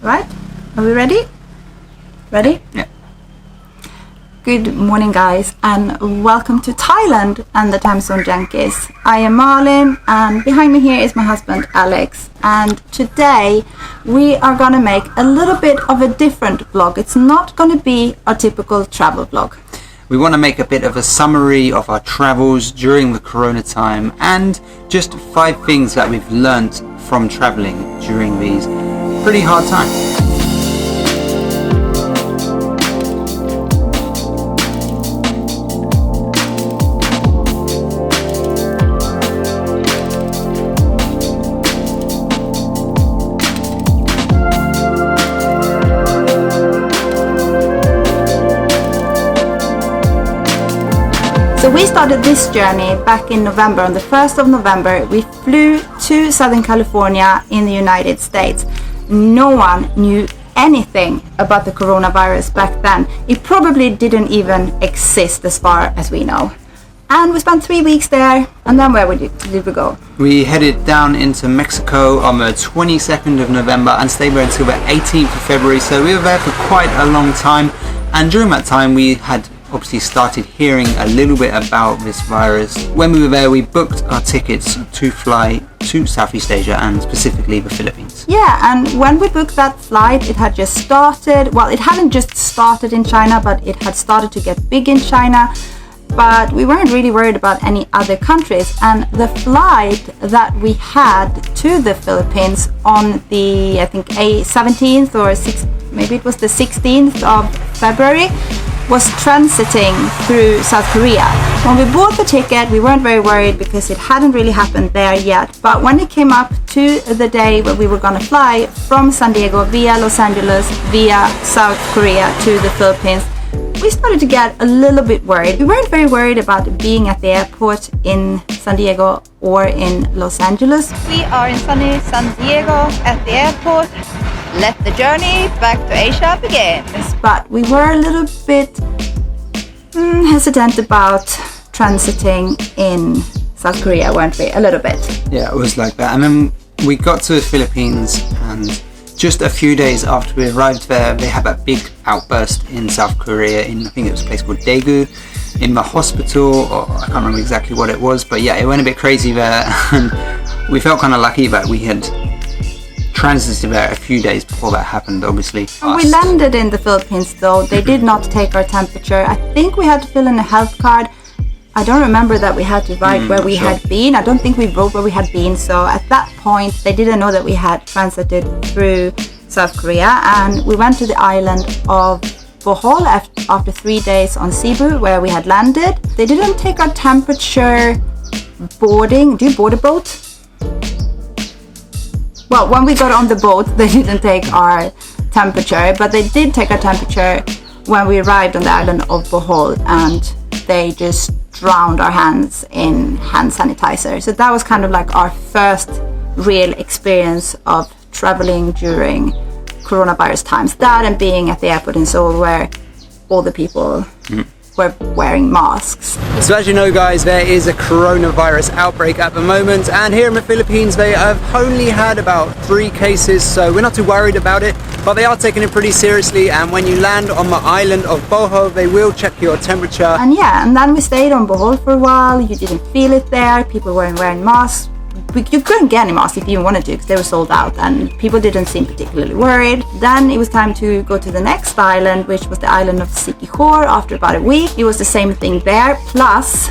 Right? Are we ready? Ready? Yeah. Good morning, guys, and welcome to Thailand and the Time Zone Junkies. I am Malin, and behind me here is my husband Alex. And today we are gonna make a little bit of a different vlog. It's not gonna be a typical travel vlog. We want to make a bit of a summary of our travels during the Corona time and just 5 things that we've learnt from traveling during these pretty hard times. So we started this journey back in November. On the 1st of November, we flew to Southern California in the United States. No one knew anything about the coronavirus back then. It probably didn't even exist as far as we know. And we spent 3 weeks there, and then where did we go? We headed down into Mexico on the 22nd of November and stayed there until the 18th of February, so we were there for quite a long time. And during that time we had obviously started hearing a little bit about this virus. When we were there, we booked our tickets to fly to Southeast Asia and specifically the Philippines. Yeah, and when we booked that flight, it had just started. Well, it hadn't just started in China, but it had started to get big in China. But we weren't really worried about any other countries. And the flight that we had to the Philippines on the, I think, 17th or 6th, maybe it was the 16th of February, was transiting through South Korea. When we bought the ticket, we weren't very worried because it hadn't really happened there yet. But when it came up to the day where we were going to fly from San Diego via Los Angeles via South Korea to the Philippines, we started to get a little bit worried. We weren't very worried about being at the airport in San Diego or in Los Angeles. We are in sunny San Diego at the airport. Let the journey back to Asia begin. But we were a little bit hesitant about transiting in South Korea, weren't we? A little bit. Yeah, it was like that. And then we got to the Philippines, and just a few days after we arrived there, they had that big outburst in South Korea in, I think it was a place called Daegu, in the hospital, or I can't remember exactly what it was, but yeah, it went a bit crazy there. And we felt kind of lucky that we had transited there a few days before that happened, obviously. When we landed in the Philippines, though, they did not take our temperature. I think we had to fill in a health card. I don't remember that we had to write where we had been. I don't think we wrote where we had been. So at that point, they didn't know that we had transited through South Korea. And we went to the island of Bohol after 3 days on Cebu, where we had landed. They didn't take our temperature boarding. Do you board a boat? Well, when we got on the boat, they didn't take our temperature, but they did take our temperature when we arrived on the island of Bohol, and they just drowned our hands in hand sanitizer. So that was kind of like our first real experience of traveling during coronavirus times. That and being at the airport in Seoul where all the people were wearing masks. So as you know, guys, there is a coronavirus outbreak at the moment, and here in the Philippines they have only had about 3 cases, so we're not too worried about it, but they are taking it pretty seriously. And when you land on the island of Bohol, they will check your temperature. And yeah, and then we stayed on Bohol for a while. You didn't feel it there. People weren't wearing masks. You couldn't get any masks if you wanted to because they were sold out, and people didn't seem particularly worried. Then it was time to go to the next island, which was the island of Siquijor. After about a week, it was the same thing there, plus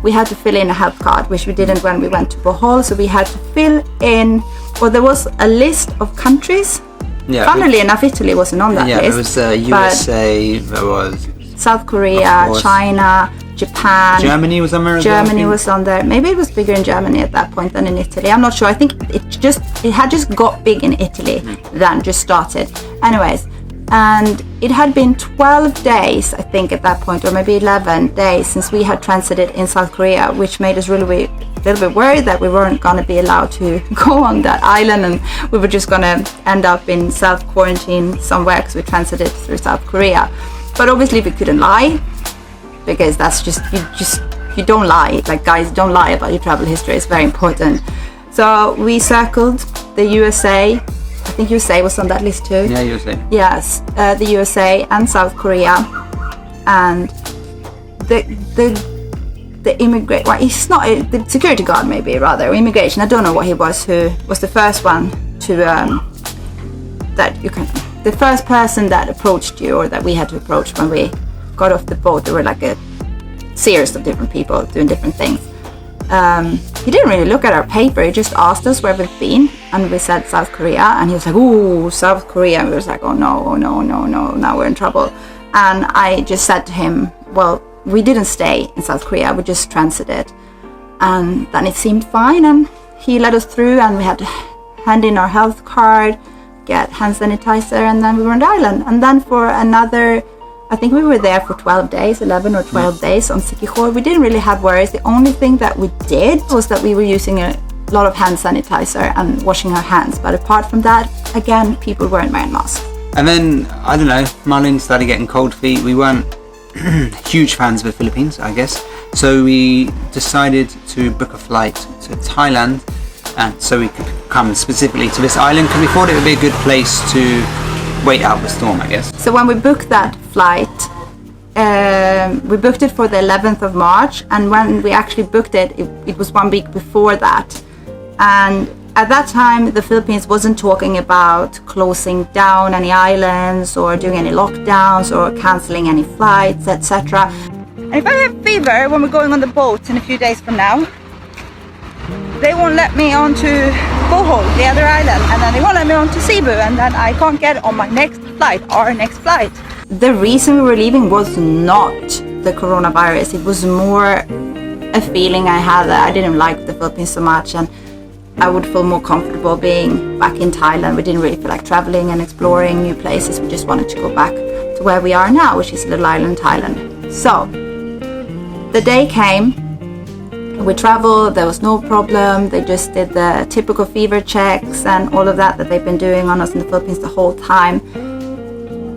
we had to fill in a health card, which we didn't when we went to Bohol. So we had to fill in, well, there was a list of countries. Yeah, funnily enough, Italy wasn't on that list. Yeah, there was USA, there was South Korea, China, Japan. Germany was on there as Germany was on there. Maybe it was bigger in Germany at that point than in Italy. I'm not sure. I think it had just got big in Italy, then just started. Anyways, and it had been 12 days, I think, at that point, or maybe 11 days since we had transited in South Korea, which made us really a little bit worried that we weren't going to be allowed to go on that island, and we were just going to end up in self-quarantine somewhere because we transited through South Korea. But obviously we couldn't lie, because that's you don't lie. Like, guys, don't lie about your travel history. It's very important. So we circled the USA I think USA was on that list too. Yeah, USA. Yes, the USA and South Korea, and the immigrant. Well, he's not the security guard, maybe rather immigration. I don't know what he was. Who was the first one to the first person that approached you, or that we had to approach when we got off the boat? There were like a series of different people doing different things. He didn't really look at our paper. He just asked us where we've been, and we said South Korea, and he was like, "Ooh, South Korea." And we was like, "Oh no, now we're in trouble." And I just said to him, "Well, we didn't stay in South Korea, we just transited." And then it seemed fine, and he let us through, and we had to hand in our health card, get hand sanitizer, and then we were on the island. And then for another, I think we were there for 12 days, 11 or 12 days on Sikihor. We didn't really have worries. The only thing that we did was that we were using a lot of hand sanitizer and washing our hands. But apart from that, again, people weren't wearing masks. And then, I don't know, Marlene started getting cold feet. We weren't huge fans of the Philippines, I guess. So we decided to book a flight to Thailand, and so we could come specifically to this island, because we thought it would be a good place to wait out the storm, I guess. So when we booked that flight, we booked it for the 11th of March, and when we actually booked it, it was 1 week before that. And at that time, the Philippines wasn't talking about closing down any islands or doing any lockdowns or cancelling any flights, etc. And if I have fever when we're going on the boat in a few days from now, they won't let me on to Bohol, the other island, and then they won't let me on to Cebu, and then I can't get on my next flight, our next flight. The reason we were leaving was not the coronavirus. It was more a feeling I had that I didn't like the Philippines so much, and I would feel more comfortable being back in Thailand. We didn't really feel like traveling and exploring new places. We just wanted to go back to where we are now, which is little island Thailand. So the day came. We traveled, there was no problem. They just did the typical fever checks and all of that they've been doing on us in the Philippines the whole time.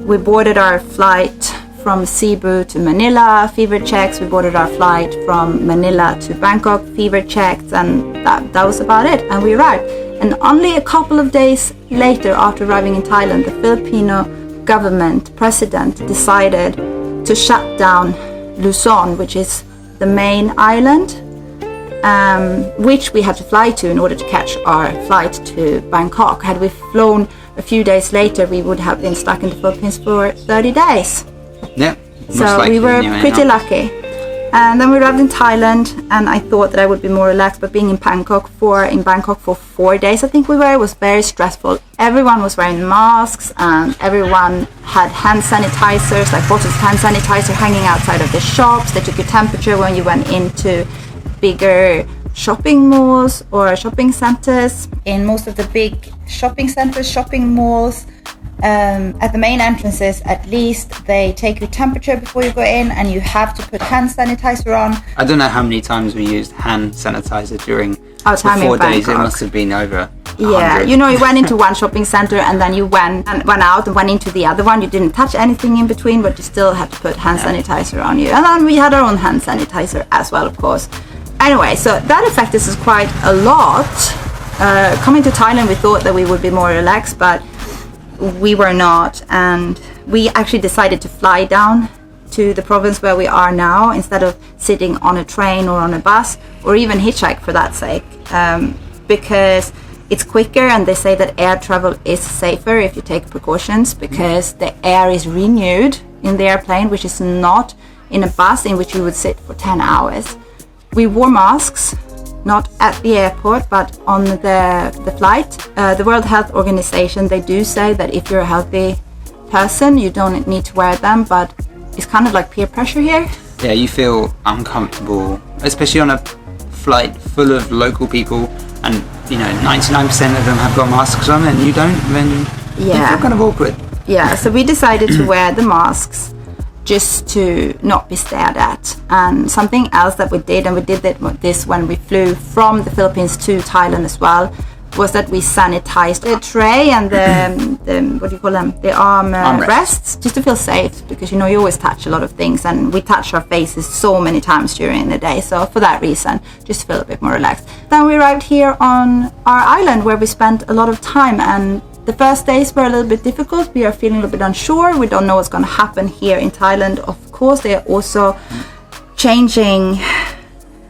We boarded our flight from Cebu to Manila, fever checks. We boarded our flight from Manila to Bangkok, fever checks, and that was about it. And we arrived. And only a couple of days later, after arriving in Thailand, the Filipino government president decided to shut down Luzon, which is the main island, which we had to fly to in order to catch our flight to Bangkok. Had we flown a few days later, we would have been stuck in the Philippines for 30 days. Yeah. So we were pretty lucky. And then we arrived in Thailand, and I thought that I would be more relaxed, but being in Bangkok for 4 days, I think we were, it was very stressful. Everyone was wearing masks, and everyone had hand sanitizers, like bottles of hand sanitizer hanging outside of the shops. They took your temperature when you went into bigger shopping malls or shopping centers. In most of the big shopping centers, shopping malls, at the main entrances at least, they take your temperature before you go in, and you have to put hand sanitizer on. I don't know how many times we used hand sanitizer during our time the 4 in days. Bangkok. It must have been over 100. Yeah, you know, you went into one shopping center, and then you went out and went into the other one. You didn't touch anything in between, but you still had to put hand sanitizer on you. And then we had our own hand sanitizer as well, of course. Anyway, so that affected us quite a lot. Coming to Thailand, we thought that we would be more relaxed, but we were not. And we actually decided to fly down to the province where we are now, instead of sitting on a train or on a bus, or even hitchhike for that sake, because it's quicker, and they say that air travel is safer if you take precautions, because the air is renewed in the airplane, which is not in a bus in which you would sit for 10 hours. We wore masks, not at the airport, but on the flight. The World Health Organization, they do say that if you're a healthy person, you don't need to wear them, but it's kind of like peer pressure here. Yeah, you feel uncomfortable, especially on a flight full of local people, and you know 99% of them have got masks on, and you don't, then you feel kind of awkward. Yeah, so we decided to wear the masks just to not be stared at. And something else that we did, and we did this when we flew from the Philippines to Thailand as well, was that we sanitized the tray and the what do you call them? The arm rests, just to feel safe, because you know you always touch a lot of things, and we touch our faces so many times during the day. So for that reason, just to feel a bit more relaxed. Then we arrived here on our island, where we spent a lot of time, and The first days were a little bit difficult. We are feeling a little bit unsure. We don't know what's going to happen here in Thailand. Of course, they are also changing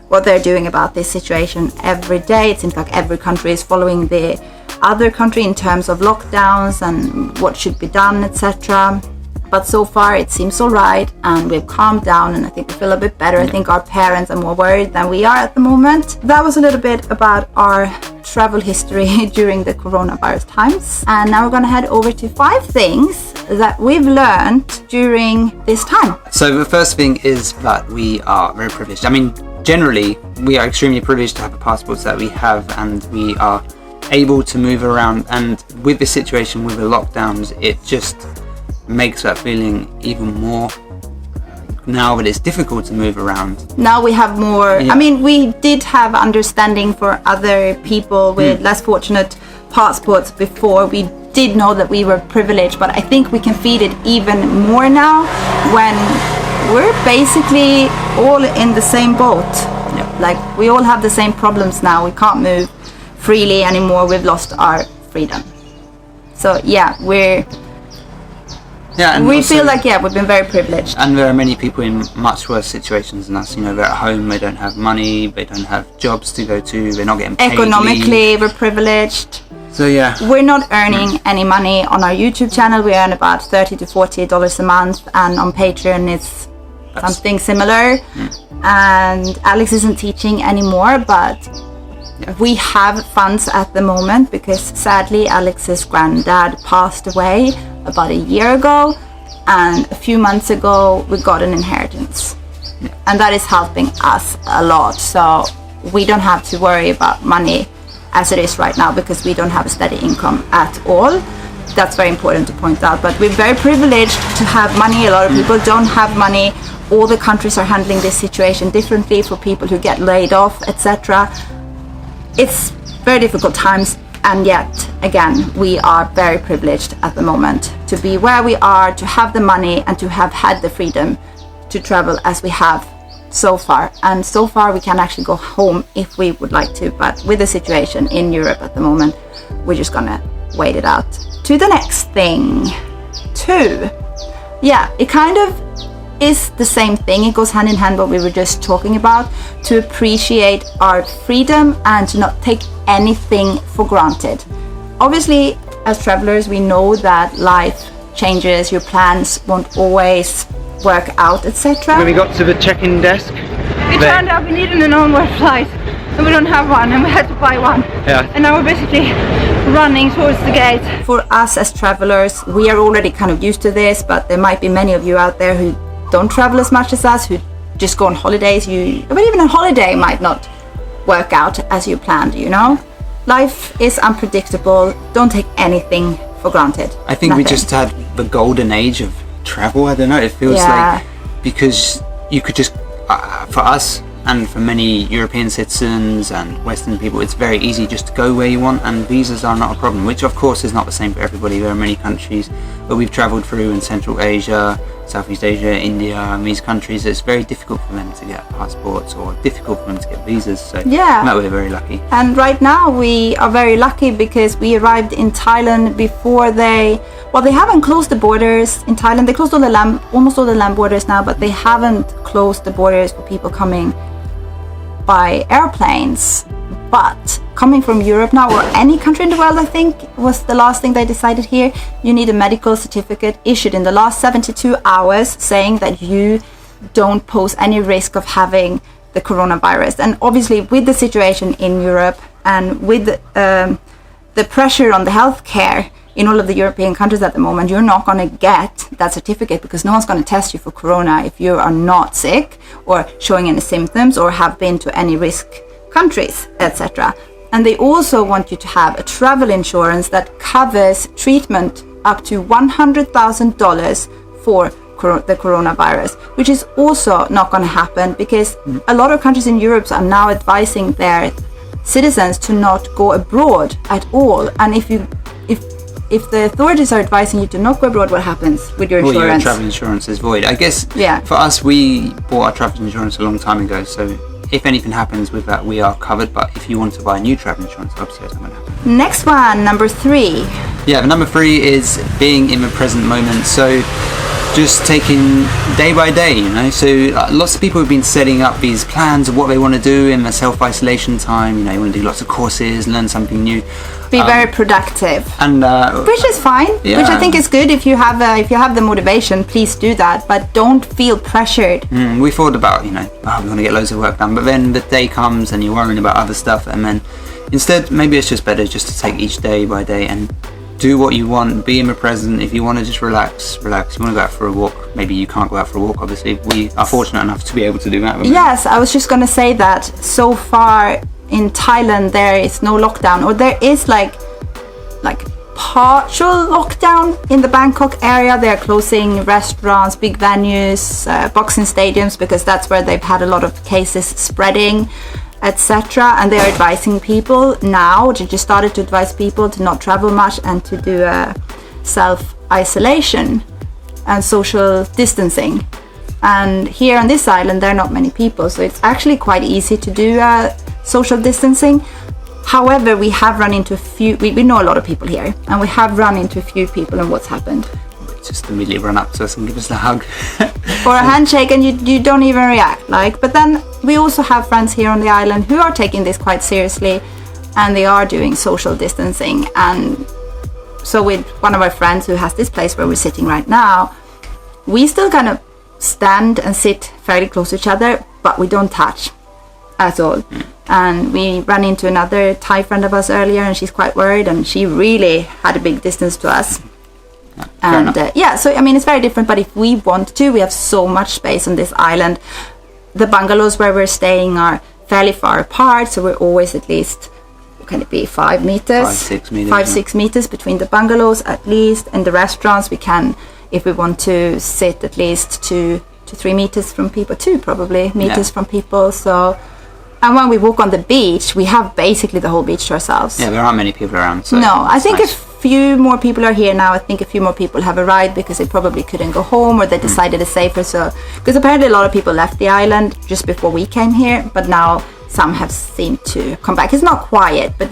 what they're doing about this situation every day. It seems like every country is following the other country in terms of lockdowns and what should be done, etc. But so far it seems all right, and we've calmed down, and I think we feel a bit better. I think our parents are more worried than we are at the moment. That was a little bit about our travel history during the coronavirus times. And now we're going to head over to 5 things that we've learned during this time. So the first thing is that we are very privileged. I mean, generally, we are extremely privileged to have the passports that we have, and we are able to move around. And with this situation, with the lockdowns, it just makes that feeling even more now that it's difficult to move around. Now we have more, I mean, we did have understanding for other people with less fortunate passports before. We did know that we were privileged, but I think we can feel it even more now when we're basically all in the same boat. Like, we all have the same problems now. We can't move freely anymore. We've lost our freedom. So yeah, we feel like, we've been very privileged. And there are many people in much worse situations than us. You know, they're at home, they don't have money, they don't have jobs to go to, they're not getting paid. Economically, we're privileged. So yeah. We're not earning any money on our YouTube channel. We earn about $30 to $40 a month, and on Patreon it's something similar. And Alex isn't teaching anymore, but we have funds at the moment because sadly Alex's granddad passed away about a year ago, and a few months ago we got an inheritance, and that is helping us a lot. So we don't have to worry about money as it is right now because we don't have a steady income at all. That's very important to point out. But we're very privileged to have money. A lot of people don't have money. All the countries are handling this situation differently for people who get laid off, etc. It's very difficult times, and yet again we are very privileged at the moment to be where we are, to have the money, and to have had the freedom to travel as we have so far. And so far we can actually go home if we would like to, but with the situation in Europe at the moment, we're just gonna wait it out. To the next thing. 2. Yeah, it kind of is the same thing. It goes hand in hand what we were just talking about, to appreciate our freedom and to not take anything for granted. Obviously, as travelers, we know that life changes, your plans won't always work out, etc. When we got to the check-in desk, it turned out we needed an onward flight and we don't have one, and we had to buy one. And now we're basically running towards the gate. For us as travelers, we are already kind of used to this, but there might be many of you out there who don't travel as much as us, who just go on holidays. But even a holiday might not work out as you planned, you know? Life is unpredictable. Don't take anything for granted. I think we just had the golden age of travel. I don't know, it feels like, because you could just, for us and for many European citizens and Western people, it's very easy just to go where you want, and visas are not a problem, which of course is not the same for everybody. There are many countries that we've travelled through in Central Asia, Southeast Asia, India, and these countries, it's very difficult for them to get passports or difficult for them to get visas. So that we're very lucky. And right now we are very lucky because we arrived in Thailand before they haven't closed the borders in Thailand. They closed almost all the land borders now, but they haven't closed the borders for people coming by airplanes. But coming from Europe now, or any country in the world, I think was the last thing they decided here, you need a medical certificate issued in the last 72 hours saying that you don't pose any risk of having the coronavirus. And obviously with the situation in Europe and with the pressure on the healthcare in all of the European countries at the moment, you're not going to get that certificate because no one's going to test you for corona if you are not sick or showing any symptoms or have been to any risk countries, etc. And they also want you to have a travel insurance that covers treatment up to $100,000 for the coronavirus, which is also not going to happen because a lot of countries in Europe are now advising their citizens to not go abroad at all. And if the authorities are advising you to not go abroad, what happens with your insurance? Well, your travel insurance is void. I guess for us, we bought our travel insurance a long time ago, so if anything happens with that, we are covered. But if you want to buy new travel insurance, obviously it's not going to happen. Next one, number 3. Yeah, but number 3 is being in the present moment. So just taking day by day, you know. So lots of people have been setting up these plans of what they want to do in the self-isolation time. You know, you want to do lots of courses, learn something new. Be very productive, and which is fine. Yeah. Which I think is good if you have the motivation. Please do that, but don't feel pressured. We thought about, you know, we want to get loads of work done, but then the day comes and you're worrying about other stuff, and then instead maybe it's just better just to take each day by day and do what you want, be in the present. If you want to just relax. You want to go out for a walk. Maybe you can't go out for a walk, obviously. We are fortunate enough to be able to do that. Yes, I was just going to say that so far in Thailand there is no lockdown, or there is like partial lockdown in the Bangkok area. They're closing restaurants, big venues, boxing stadiums, because that's where they've had a lot of cases spreading, etc. And they're advising people now, they just started to advise people to not travel much and to do self-isolation and social distancing. And here on this island there are not many people, so it's actually quite easy to do social distancing. However, we have run into a few, we know a lot of people here, and we have run into a few people, and what's happened? Just immediately run up to us and give us a hug. Or a handshake, and you don't even react. But then we also have friends here on the island who are taking this quite seriously, and they are doing social distancing. And so with one of our friends who has this place where we're sitting right now, we still kind of stand and sit fairly close to each other, but we don't touch at all. And we ran into another Thai friend of us earlier, and she's quite worried, and she really had a big distance to us. And so I mean, it's very different, but if we want to, we have so much space on this island. The bungalows where we're staying are fairly far apart, so we're always at least, what can it be, 5 meters? 6 meters between the bungalows at least. In the restaurants, we can, if we want to, sit at least 2 to 3 meters from people, 2 probably meters from people. So, and when we walk on the beach, we have basically the whole beach to ourselves. Yeah, there aren't many people around. So no, I think a few more people are here now. I think a few more people have arrived because they probably couldn't go home, or they decided it's safer. So, because apparently a lot of people left the island just before we came here, but now some have seemed to come back. It's not quiet, but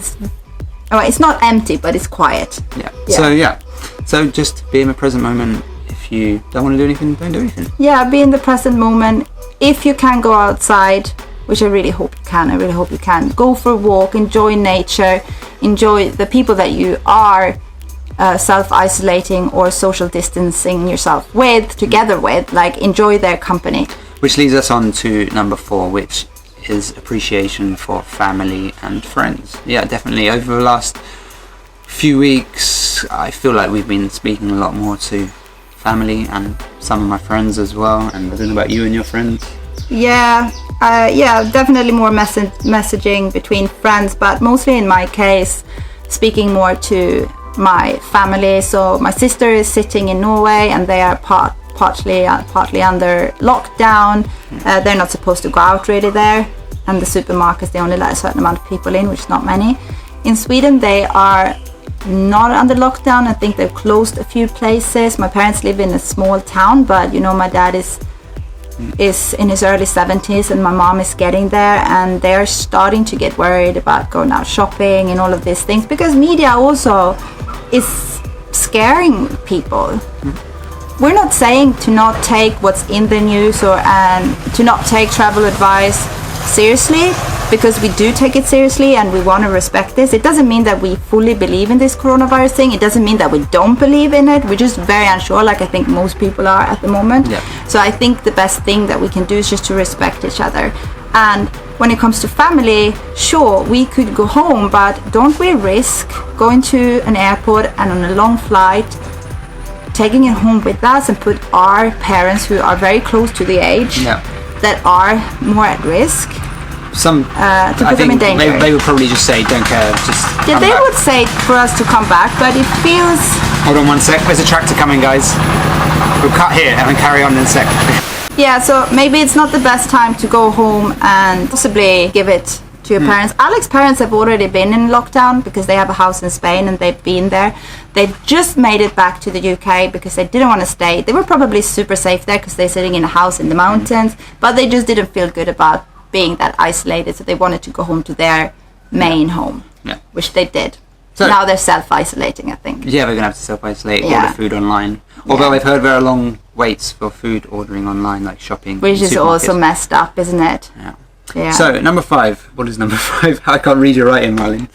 it's not empty, but it's quiet. Yeah. So just be in the present moment. If you don't want to do anything, don't do anything. Yeah, be in the present moment. If you can go outside, which I really hope you can, go for a walk, enjoy nature, enjoy the people that you are self-isolating or social distancing yourself together with, enjoy their company. Which leads us on to number 4, which is appreciation for family and friends. Yeah, definitely. Over the last few weeks, I feel like we've been speaking a lot more to family and some of my friends as well. And I don't know about you and your friends. Yeah, definitely more messaging between friends, but mostly in my case, speaking more to my family. So my sister is sitting in Norway, and they are partly under lockdown. They're not supposed to go out really there, and the supermarkets, they only let a certain amount of people in, which is not many. In Sweden, they are not under lockdown. I think they've closed a few places. My parents live in a small town, but my dad is in his early 70s, and my mom is getting there, and they're starting to get worried about going out shopping and all of these things, because media also is scaring people. We're not saying to not take what's in the news and to not take travel advice seriously, because we do take it seriously and we want to respect this. It doesn't mean that we fully believe in this coronavirus thing. It doesn't mean that we don't believe in it. We're just very unsure, like I think most people are at the moment. So I think the best thing that we can do is just to respect each other. And when it comes to family, sure, we could go home, but don't we risk going to an airport and on a long flight, taking it home with us, and put our parents, who are very close to the age, that are more at risk, to put them in danger. They would probably just say, don't care, just come they back. would say for us to come back, but it feels... Hold on one sec, there's a tractor coming, guys. We'll cut here and then carry on in a sec. Yeah, so maybe it's not the best time to go home and possibly give it to your parents. Alex's parents have already been in lockdown because they have a house in Spain, and they've been there. They just made it back to the UK because they didn't want to stay. They were probably super safe there because they're sitting in a house in the mountains, but they just didn't feel good about being that isolated, so they wanted to go home to their main home, which they did. So now they're self-isolating, I think. Yeah, we're going to have to self-isolate, Yeah. order food online. Although I've heard there are long waits for food ordering online, like shopping. Which in is also supermarkets. messed up, isn't it? Yeah. Yeah. So, number 5. What is number 5? I can't read your writing, Marlene.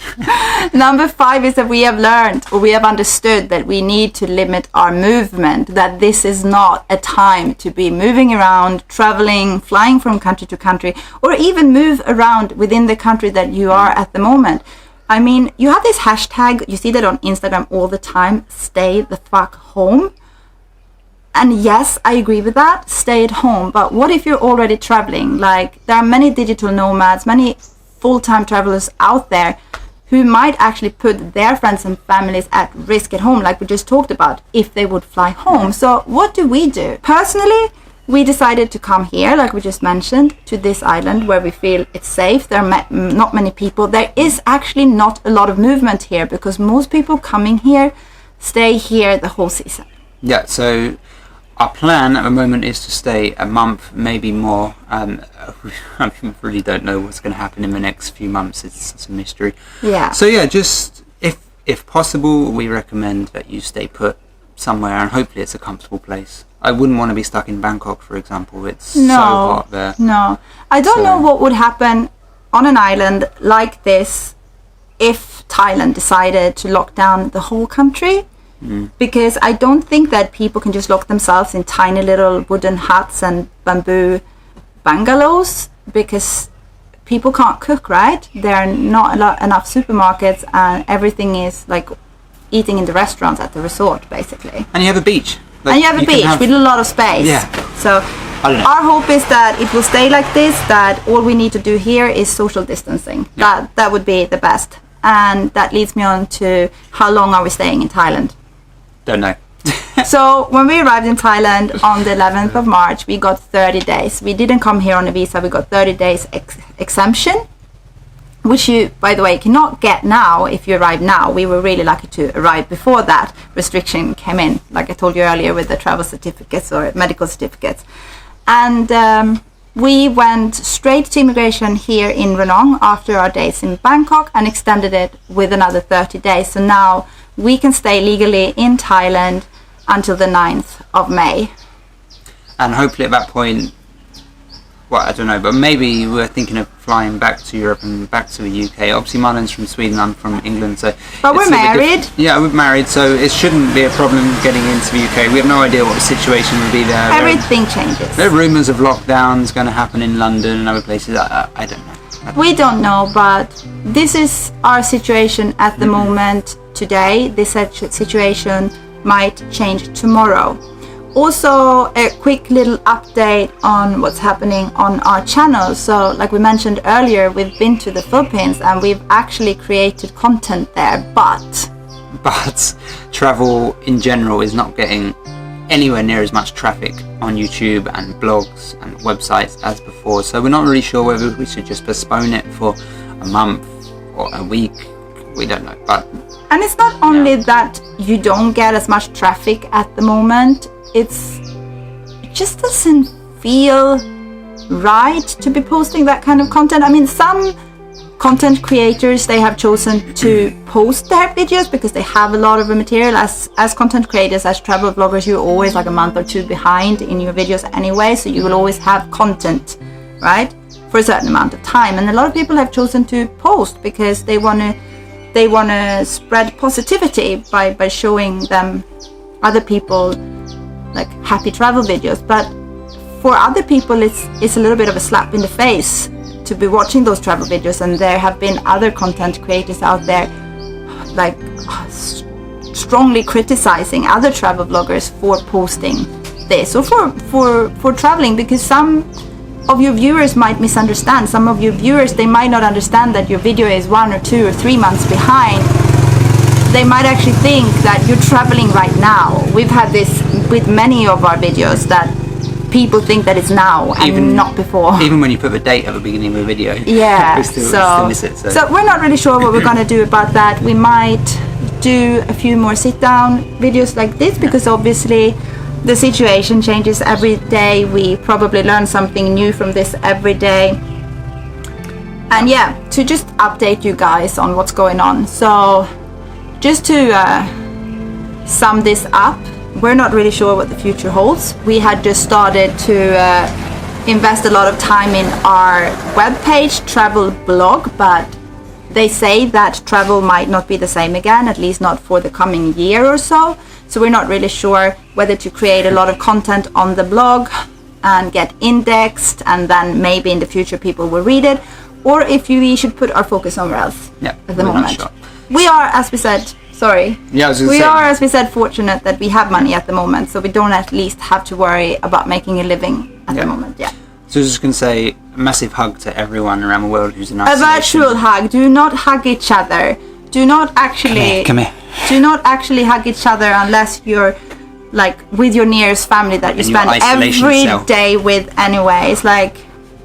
Number 5 is that we have learned, or we have understood, that we need to limit our movement, that this is not a time to be moving around, traveling, flying from country to country, or even move around within the country that you are at the moment. I mean, you have this hashtag, you see that on Instagram all the time, stay the fuck home. And yes, I agree with that, stay at home. But what if you're already traveling? Like, there are many digital nomads, many full-time travelers out there who might actually put their friends and families at risk at home, like we just talked about, if they would fly home. So what do? Personally, we decided to come here, like we just mentioned, to this island where we feel it's safe. There are not many people. There is actually not a lot of movement here because most people coming here stay here the whole season. Yeah, so our plan at the moment is to stay a month, maybe more. I really don't know what's going to happen in the next few months. It's a mystery. Yeah. So yeah, just if possible, we recommend that you stay put somewhere, and hopefully it's a comfortable place. I wouldn't want to be stuck in Bangkok, for example. It's so hot there. No, I don't know what would happen on an island like this if Thailand decided to lock down the whole country. Because I don't think that people can just lock themselves in tiny little wooden huts and bamboo bungalows, because people can't cook, right? There are not enough supermarkets, and everything is like eating in the restaurants at the resort, basically. And you have a beach. Like, and you have a beach with a lot of space. Yeah. So our hope is that it will stay like this, that all we need to do here is social distancing. Yeah. That would be the best. And that leads me on to how long are we staying in Thailand? Don't know. So when we arrived in Thailand on the 11th of March, we got 30 days. We didn't come here on a visa. We got 30 days exemption, which you, by the way, cannot get now if you arrive now. We were really lucky to arrive before that restriction came in, like I told you earlier, with the travel certificates or medical certificates. And we went straight to immigration here in Ranong after our days in Bangkok and extended it with another 30 days. So now we can stay legally in Thailand until the 9th of May. And hopefully at that point, well, I don't know, but maybe we're thinking of flying back to Europe and back to the UK. Obviously, Marlon's from Sweden, I'm from England, so... But we're married. Yeah, we're married, so it shouldn't be a problem getting into the UK. We have no idea what the situation will be there. Everything changes. There are rumours of lockdowns going to happen in London and other places. I don't know. We don't know, but this is our situation at the moment today. This situation might change tomorrow. Also, a quick little update on what's happening on our channel. So, like we mentioned earlier, we've been to the Philippines and we've actually created content there, but travel in general is not getting anywhere near as much traffic on YouTube and blogs and websites as before. So we're not really sure whether we should just postpone it for a month or a week. We don't know. And it's not only that you don't get as much traffic at the moment. It just doesn't feel right to be posting that kind of content. I mean, some content creators, they have chosen to post their videos because they have a lot of material. As content creators, as travel vloggers, you're always like a month or two behind in your videos anyway, so you will always have content, right, for a certain amount of time. And a lot of people have chosen to post because they want to spread positivity by showing them other people like happy travel videos. But for other people, it's a little bit of a slap in the face to be watching those travel videos. And there have been other content creators out there like strongly criticizing other travel vloggers for posting this or for traveling, because some of your viewers might misunderstand. Some of your viewers, they might not understand that your video is 1 or 2 or 3 months behind. They might actually think that you're traveling right now. We've had this with many of our videos, that people think that it's now and not before. Even when you put the date at the beginning of the video. Yeah, we still miss it. So we're not really sure what we're going to do about that. We might do a few more sit-down videos like this, because obviously the situation changes every day. We probably learn something new from this every day. And yeah, to just update you guys on what's going on. So just to sum this up, we're not really sure what the future holds. We had just started to invest a lot of time in our webpage, travel blog, but they say that travel might not be the same again, at least not for the coming year or so. So we're not really sure whether to create a lot of content on the blog and get indexed, and then maybe in the future people will read it, or if we should put our focus somewhere else at the moment. Sure. We are, as we said, as we said, fortunate that we have money at the moment, so we don't at least have to worry about making a living at the moment. Yeah. So I was just going to say a massive hug to everyone around the world who's in isolation. A virtual hug. Do not hug each other. Do not actually... Come here. Do not actually hug each other unless you're like with your nearest family that you spend every day with anyway. It's like,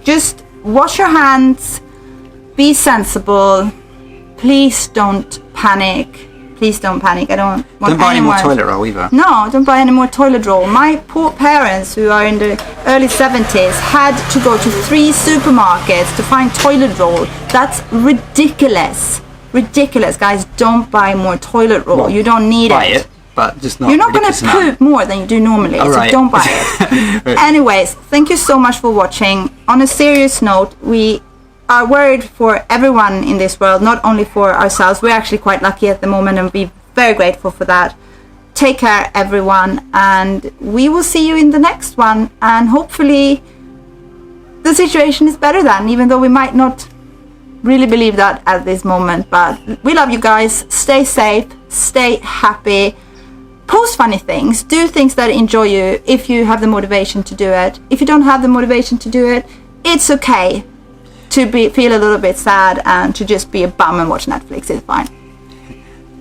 just wash your hands, be sensible, please don't panic. Please don't panic. I don't want Don't buy any more toilet roll either. No, don't buy any more toilet roll. My poor parents, who are in the early 70s, had to go to 3 supermarkets to find toilet roll. That's ridiculous. Ridiculous, guys. Don't buy more toilet roll. You don't need buy it, but just not. You're not going to poop more than you do normally, so don't buy it. Right. Anyways, thank you so much for watching. On a serious note, we are worried for everyone in this world, not only for ourselves. We're actually quite lucky at the moment and be very grateful for that. Take care, everyone, and we will see you in the next one, and hopefully the situation is better then, even though we might not really believe that at this moment. But we love you guys. Stay safe, stay happy, post funny things, do things that enjoy you if you have the motivation to do it. If you don't have the motivation to do it, it's okay to feel a little bit sad and to just be a bum and watch Netflix. It's fine.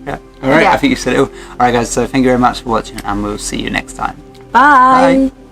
Yeah. All right. Yeah. I think you said it all. All right, guys. So thank you very much for watching, and we'll see you next time. Bye. Bye.